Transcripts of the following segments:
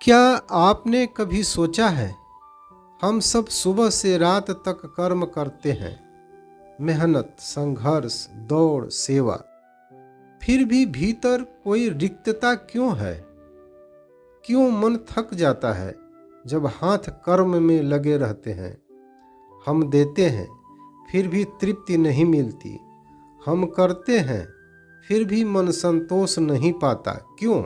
क्या आपने कभी सोचा है, हम सब सुबह से रात तक कर्म करते हैं, मेहनत, संघर्ष, दौड़, सेवा, फिर भी भीतर कोई रिक्तता क्यों है? क्यों मन थक जाता है जब हाथ कर्म में लगे रहते हैं? हम देते हैं, फिर भी तृप्ति नहीं मिलती। हम करते हैं, फिर भी मन संतोष नहीं पाता। क्यों?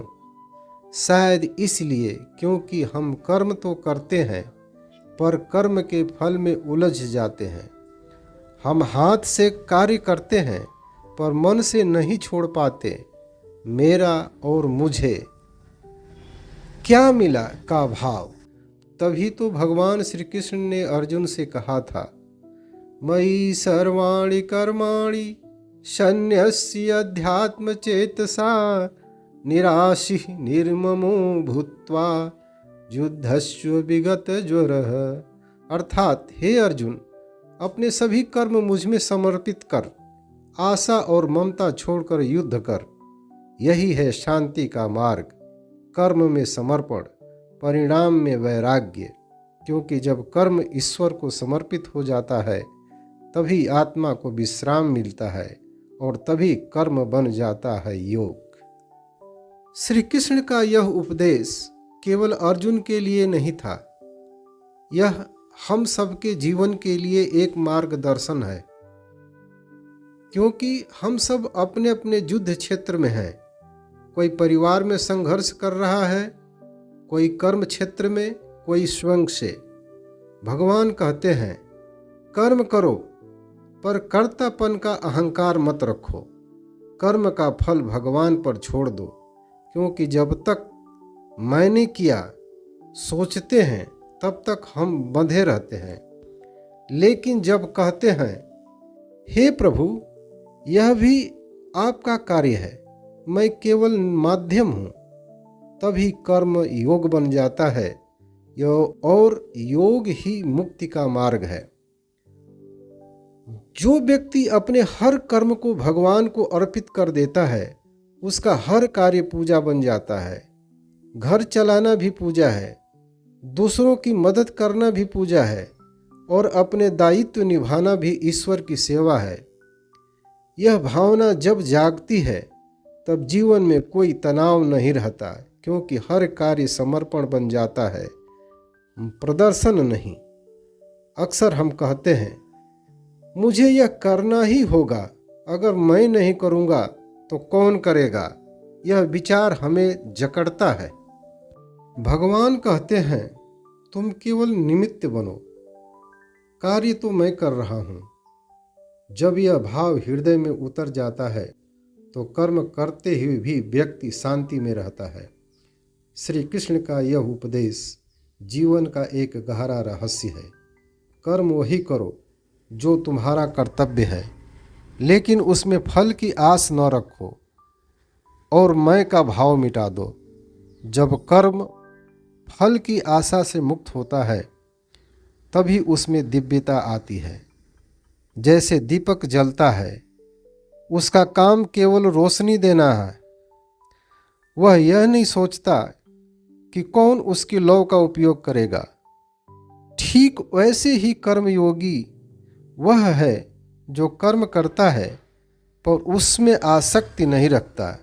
शायद इसलिए क्योंकि हम कर्म तो करते हैं, पर कर्म के फल में उलझ जाते हैं। हम हाथ से कार्य करते हैं, पर मन से नहीं छोड़ पाते मेरा और मुझे क्या मिला का भाव। तभी तो भगवान श्री कृष्ण ने अर्जुन से कहा था, मयि सर्वाणि कर्माणि सन्न्यस्य अध्यात्म चेतसा निराशि निर्ममो भूत्वा युद्धस्व विगत ज्वरः। अर्थात हे अर्जुन, अपने सभी कर्म मुझ में समर्पित कर, आशा और ममता छोड़कर युद्ध कर। यही है शांति का मार्ग। कर्म में समर्पण, परिणाम में वैराग्य। क्योंकि जब कर्म ईश्वर को समर्पित हो जाता है, तभी आत्मा को विश्राम मिलता है और तभी कर्म बन जाता है योग। श्री कृष्ण का यह उपदेश केवल अर्जुन के लिए नहीं था, यह हम सबके जीवन के लिए एक मार्गदर्शन है। क्योंकि हम सब अपने अपने युद्ध क्षेत्र में हैं। कोई परिवार में संघर्ष कर रहा है, कोई कर्म क्षेत्र में, कोई स्वयं से। भगवान कहते हैं, कर्म करो, पर कर्तापन का अहंकार मत रखो। कर्म का फल भगवान पर छोड़ दो। क्योंकि जब तक मैंने किया सोचते हैं, तब तक हम बंधे रहते हैं। लेकिन जब कहते हैं, हे प्रभु, यह भी आपका कार्य है, मैं केवल माध्यम हूँ, तभी कर्म योग बन जाता है। और योग ही मुक्ति का मार्ग है। जो व्यक्ति अपने हर कर्म को भगवान को अर्पित कर देता है, उसका हर कार्य पूजा बन जाता है। घर चलाना भी पूजा है, दूसरों की मदद करना भी पूजा है, और अपने दायित्व निभाना भी ईश्वर की सेवा है। यह भावना जब जागती है, तब जीवन में कोई तनाव नहीं रहता, क्योंकि हर कार्य समर्पण बन जाता है, प्रदर्शन नहीं। अक्सर हम कहते हैं, मुझे यह करना ही होगा, अगर मैं नहीं करूँगा तो कौन करेगा। यह विचार हमें जकड़ता है। भगवान कहते हैं, तुम केवल निमित्त बनो, कार्य तो मैं कर रहा हूँ। जब यह भाव हृदय में उतर जाता है, तो कर्म करते हुए भी व्यक्ति शांति में रहता है। श्री कृष्ण का यह उपदेश जीवन का एक गहरा रहस्य है। कर्म वही करो जो तुम्हारा कर्तव्य है, लेकिन उसमें फल की आस न रखो और मैं का भाव मिटा दो। जब कर्म फल की आशा से मुक्त होता है, तभी उसमें दिव्यता आती है। जैसे दीपक जलता है, उसका काम केवल रोशनी देना है। वह यह नहीं सोचता कि कौन उसकी लौ का उपयोग करेगा। ठीक वैसे ही कर्मयोगी वह है जो कर्म करता है, पर उसमें आसक्ति नहीं रखता।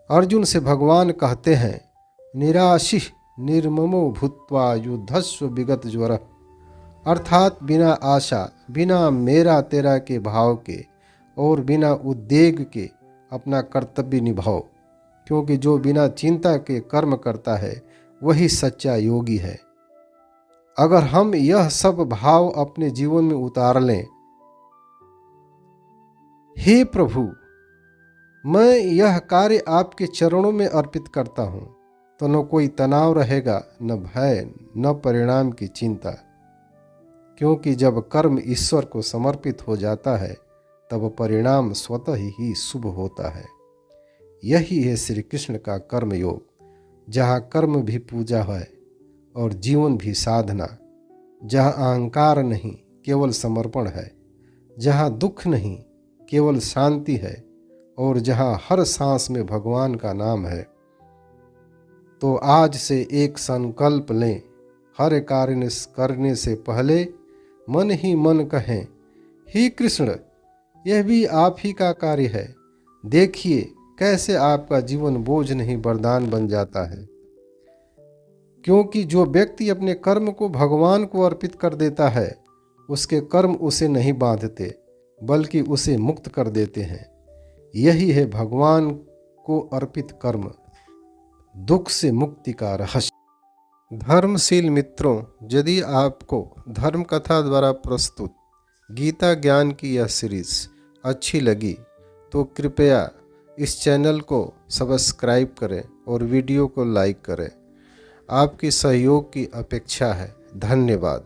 अर्जुन से भगवान कहते हैं, निराशि निर्ममो भूत्वा युद्धस्व विगत ज्वरः। अर्थात बिना आशा, बिना मेरा तेरा के भाव के और बिना उद्वेग के अपना कर्तव्य निभाओ। क्योंकि जो बिना चिंता के कर्म करता है, वही सच्चा योगी है। अगर हम यह सब भाव अपने जीवन में उतार लें, हे प्रभु, मैं यह कार्य आपके चरणों में अर्पित करता हूँ, तो न कोई तनाव रहेगा, न भय, न परिणाम की चिंता। क्योंकि जब कर्म ईश्वर को समर्पित हो जाता है, तब परिणाम स्वतः ही शुभ होता है। यही है श्री कृष्ण का कर्म योग, जहाँ कर्म भी पूजा है और जीवन भी साधना, जहाँ अहंकार नहीं केवल समर्पण है, जहाँ दुख नहीं केवल शांति है, और जहाँ हर सांस में भगवान का नाम है। तो आज से एक संकल्प लें, हर कार्य करने से पहले मन ही मन कहें, हे कृष्ण, यह भी आप ही का कार्य है। देखिए कैसे आपका जीवन बोझ नहीं वरदान बन जाता है। क्योंकि जो व्यक्ति अपने कर्म को भगवान को अर्पित कर देता है, उसके कर्म उसे नहीं बांधते बल्कि उसे मुक्त कर देते हैं। यही है भगवान को अर्पित कर्म, दुख से मुक्ति का रहस्य। धर्मशील मित्रों, यदि आपको धर्म कथा द्वारा प्रस्तुत गीता ज्ञान की यह सीरीज अच्छी लगी तो कृपया इस चैनल को सब्सक्राइब करें और वीडियो को लाइक करें। आपकी सहयोग की अपेक्षा है। धन्यवाद।